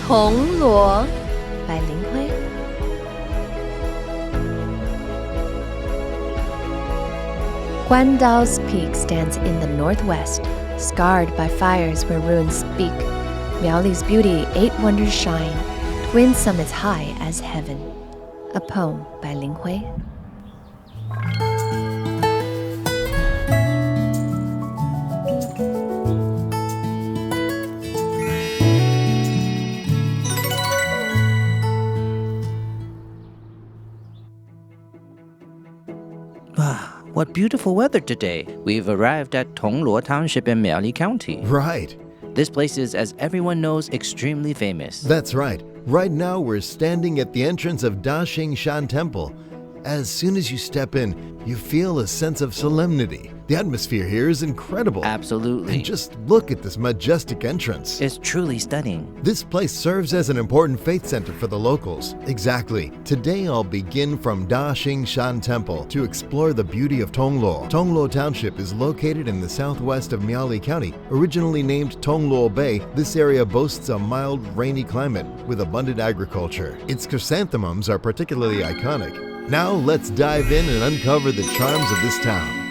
銅鑼 by 林辉。Guandao's Peak stands in the northwest, scarred by fires where ruins speak. Miaoli's beauty, 8 wonders shine, twin summits high as heaven. A poem by Lin Hui. What beautiful weather today. We've arrived at Tongluo Township in Miaoli County. Right. This place is, as everyone knows, extremely famous. That's right. Right now we're standing at the entrance of Daxing Shan Temple. As soon as you step in, you feel a sense of solemnity. The atmosphere here is incredible. Absolutely. And just look at this majestic entrance. It's truly stunning. This place serves as an important faith center for the locals. Exactly. Today I'll begin from Daxing Shan Temple to explore the beauty of Tongluo. Tongluo Township is located in the southwest of Miaoli County. Originally named Tongluo Bay, this area boasts a mild, rainy climate with abundant agriculture. Its chrysanthemums are particularly iconic. Now let's dive in and uncover the charms of this town.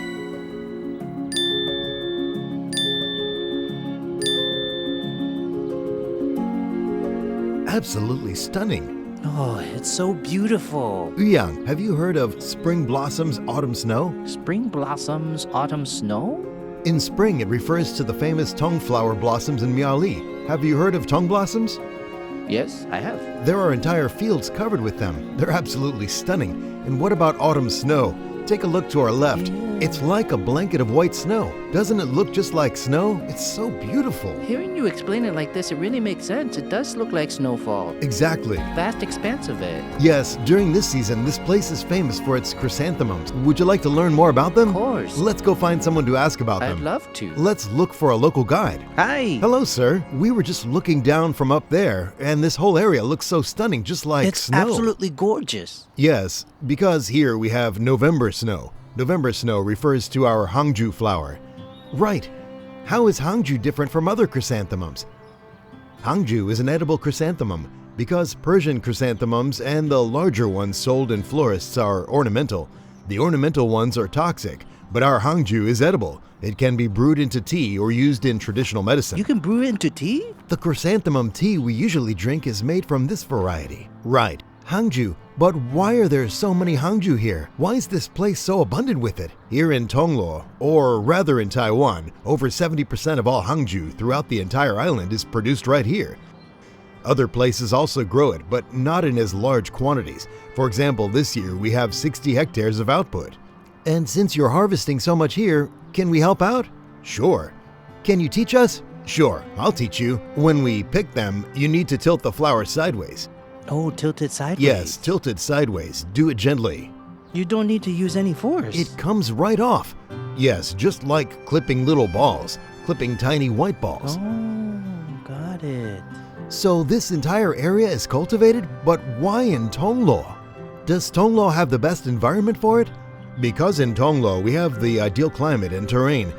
Absolutely stunning. Oh, it's so beautiful. Yuyang, have you heard of spring blossoms, autumn snow? Spring blossoms, autumn snow? In spring, it refers to the famous Tong flower blossoms in Miaoli. Have you heard of Tong blossoms? Yes, I have. There are entire fields covered with them. They're absolutely stunning. And what about autumn snow? Take a look to our left. It's like a blanket of white snow. Doesn't it look just like snow? It's so beautiful. Hearing you explain it like this, it really makes sense. It does look like snowfall. Exactly. Vast expanse of it. Yes, during this season, this place is famous for its chrysanthemums. Would you like to learn more about them? Of course. Let's go find someone to ask about them. I'd love to. Let's look for a local guide. Hi. Hello, sir. We were just looking down from up there, and this whole area looks so stunning, just like It's snow. absolutely gorgeous. Yes, because here we have November snow. November snow refers to our Hangju flower. Right. How is Hangju different from other chrysanthemums? Hangju is an edible chrysanthemum because Persian chrysanthemums and the larger ones sold in florists are ornamental. The ornamental ones are toxic, but our Hangju is edible. It can be brewed into tea or used in traditional medicine. You can brew it into tea? The chrysanthemum tea we usually drink is made from this variety. Right. Hangju. But why are there so many Hangju here? Why is this place so abundant with it? Here in Tongluo, or rather in Taiwan, over 70% of all Hangju throughout the entire island is produced right here. Other places also grow it, but not in as large quantities. For example, this year we have 60 hectares of output. And since you're harvesting so much here, can we help out? Sure. Can you teach us? Sure, I'll teach you. When we pick them, you need to tilt the flower sideways. Oh, tilted sideways. Yes, tilted sideways. Do it gently. You don't need to use any force. It comes right off. Yes, just like clipping little balls, clipping tiny white balls. Oh, got it. So this entire area is cultivated, but why in Tongluo? Does Tongluo have the best environment for it? Because in Tongluo we have the ideal climate and terrain.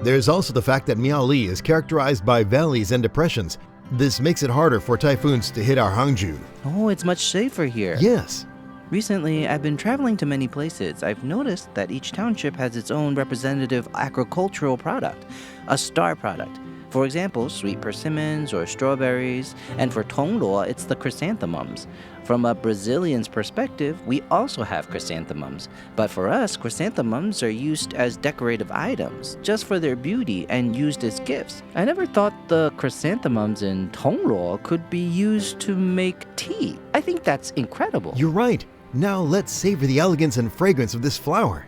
There's also the fact that Miaoli is characterized by valleys and depressions. This makes it harder for typhoons to hit our Hangju. Oh, it's much safer here. Yes. Recently, I've been traveling to many places. I've noticed that each township has its own representative agricultural product, a star product. For example, sweet persimmons or strawberries, and for Tongluo, it's the chrysanthemums. From a Brazilian's perspective, we also have chrysanthemums, but for us, chrysanthemums are used as decorative items, just for their beauty and used as gifts. I never thought the chrysanthemums in Tongluo could be used to make tea. I think that's incredible. You're right. Now let's savor the elegance and fragrance of this flower.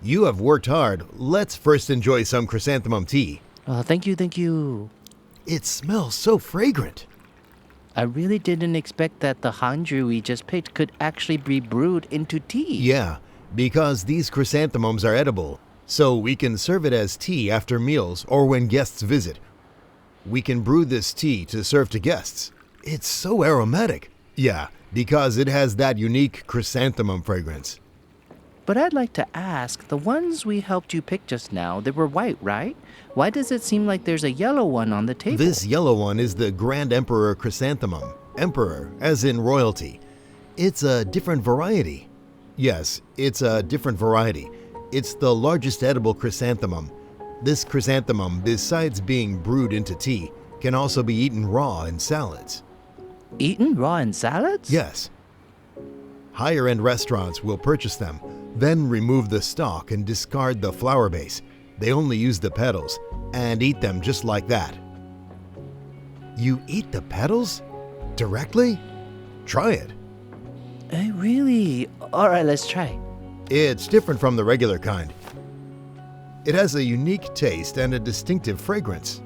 You have worked hard. Let's first enjoy some chrysanthemum tea. Thank you. It smells so fragrant. I really didn't expect that the Hangju we just picked could actually be brewed into tea. Yeah, because these chrysanthemums are edible, so we can serve it as tea after meals or when guests visit. We can brew this tea to serve to guests. It's so aromatic. Yeah, because it has that unique chrysanthemum fragrance. But I'd like to ask, the ones we helped you pick just now, they were white, right? Why does it seem like there's a yellow one on the table? This yellow one is the Grand Emperor Chrysanthemum. Emperor, as in royalty. It's a different variety. Yes, it's a different variety. It's the largest edible chrysanthemum. This chrysanthemum, besides being brewed into tea, can also be eaten raw in salads. Eaten raw in salads? Yes. Higher-end restaurants will purchase them, then remove the stalk and discard the flower base. They only use the petals and eat them just like that. You eat the petals? Directly? Try it. Really? Alright, let's try. It's different from the regular kind. It has a unique taste and a distinctive fragrance.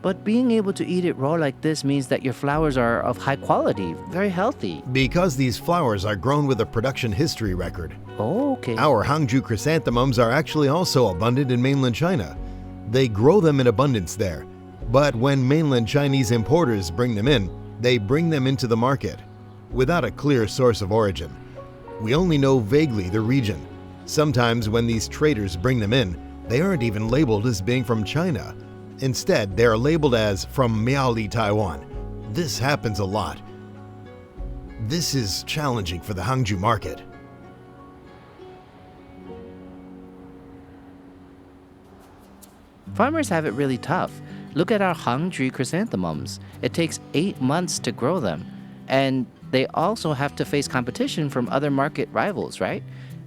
But being able to eat it raw like this means that your flowers are of high quality, very healthy. Because these flowers are grown with a production history record. Oh, okay. Our Hangzhou chrysanthemums are actually also abundant in mainland China. They grow them in abundance there. But when mainland Chinese importers bring them in, they bring them into the market without a clear source of origin. We only know vaguely the region. Sometimes when these traders bring them in, they aren't even labeled as being from China. Instead, they are labeled as from Miaoli, Taiwan. This happens a lot. This is challenging for the Hangzhou market. Farmers have it really tough. Look at our Hangzhou chrysanthemums. It takes 8 months to grow them. And they also have to face competition from other market rivals, right?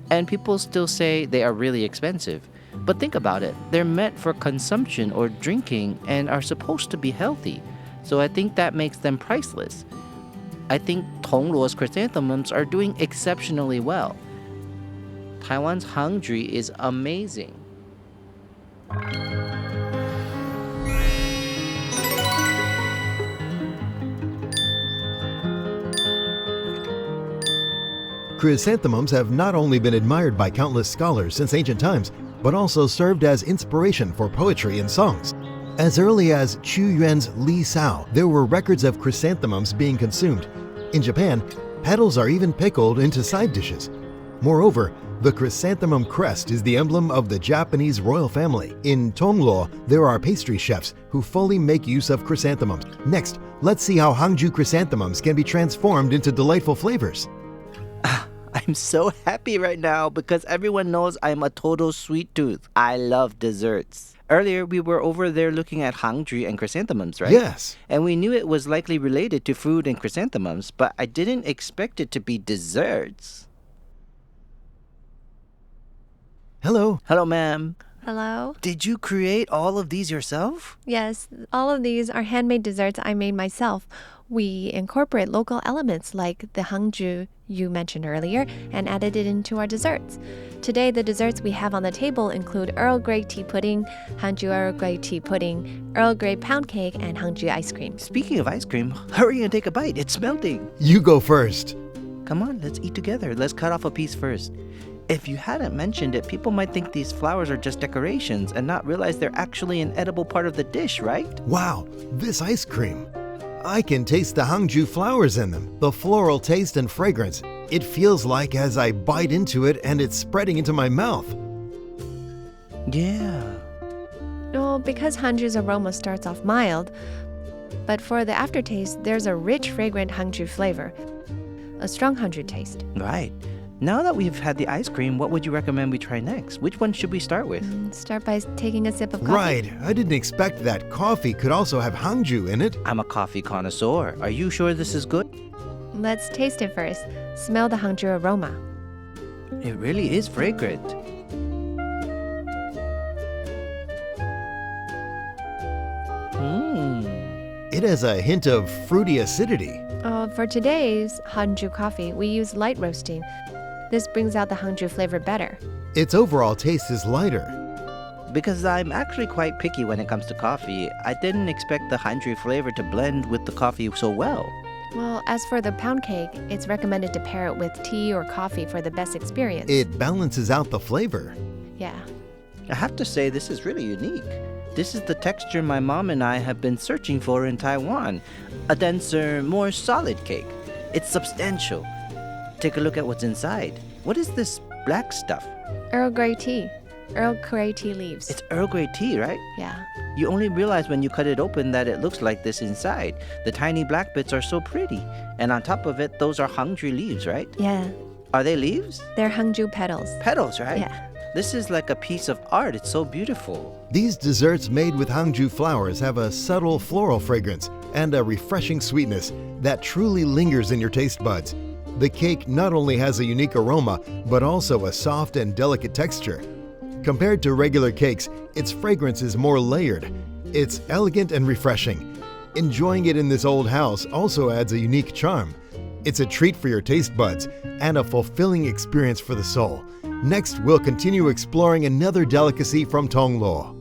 And people still say they are really expensive. But think about it. They're meant for consumption or drinking and are supposed to be healthy. So I think that makes them priceless. I think Tongluo's chrysanthemums are doing exceptionally well. Taiwan's Hangzhou is amazing. Chrysanthemums have not only been admired by countless scholars since ancient times, but also served as inspiration for poetry and songs. As early as Qu Yuan's Li Sao, there were records of chrysanthemums being consumed. In Japan, petals are even pickled into side dishes. Moreover, the chrysanthemum crest is the emblem of the Japanese royal family. In Tongluo, there are pastry chefs who fully make use of chrysanthemums. Next, let's see how Hangzhou chrysanthemums can be transformed into delightful flavors. I'm so happy right now because everyone knows I'm a total sweet tooth. I love desserts. Earlier, we were over there looking at Hangzhou and chrysanthemums, right? Yes. And we knew it was likely related to food and chrysanthemums, but I didn't expect it to be desserts. Hello. Hello, ma'am. Hello? Did you create all of these yourself? Yes, all of these are handmade desserts I made myself. We incorporate local elements like the Hangzhou you mentioned earlier and added it into our desserts. Today, the desserts we have on the table include Earl Grey tea pudding, Hangzhou Earl Grey tea pudding, Earl Grey pound cake, and Hangzhou ice cream. Speaking of ice cream, hurry and take a bite. It's melting. You go first. Come on, let's eat together. Let's cut off a piece first. If you hadn't mentioned it, people might think these flowers are just decorations and not realize they're actually an edible part of the dish, right? Wow, this ice cream. I can taste the Hangzhou flowers in them, the floral taste and fragrance. It feels like as I bite into it and it's spreading into my mouth. Yeah. Well, because Hangzhou's aroma starts off mild, but for the aftertaste, there's a rich, fragrant Hangzhou flavor, a strong Hangzhou taste. Right. Now that we've had the ice cream, what would you recommend we try next? Which one should we start with? Start by taking a sip of coffee. Right, I didn't expect that coffee could also have Hangzhou in it. I'm a coffee connoisseur. Are you sure this is good? Let's taste it first. Smell the Hangzhou aroma. It really is fragrant. It has a hint of fruity acidity. For today's Hangzhou coffee, we use light roasting. This brings out the Hangzhou flavor better. Its overall taste is lighter. Because I'm actually quite picky when it comes to coffee, I didn't expect the Hangzhou flavor to blend with the coffee so well. Well, as for the pound cake, it's recommended to pair it with tea or coffee for the best experience. It balances out the flavor. Yeah. I have to say, this is really unique. This is the texture my mom and I have been searching for in Taiwan. A denser, more solid cake. It's substantial. Take a look at what's inside. What is this black stuff? Earl Grey tea. Earl Grey tea leaves. It's Earl Grey tea, right? Yeah. You only realize when you cut it open that it looks like this inside. The tiny black bits are so pretty. And on top of it, those are Hangzhu leaves, right? Yeah. Are they leaves? They're Hangzhu petals. Petals, right? Yeah. This is like a piece of art. It's so beautiful. These desserts made with Hangzhu flowers have a subtle floral fragrance and a refreshing sweetness that truly lingers in your taste buds. The cake not only has a unique aroma, but also a soft and delicate texture. Compared to regular cakes, its fragrance is more layered. It's elegant and refreshing. Enjoying it in this old house also adds a unique charm. It's a treat for your taste buds and a fulfilling experience for the soul. Next, we'll continue exploring another delicacy from Tongluo.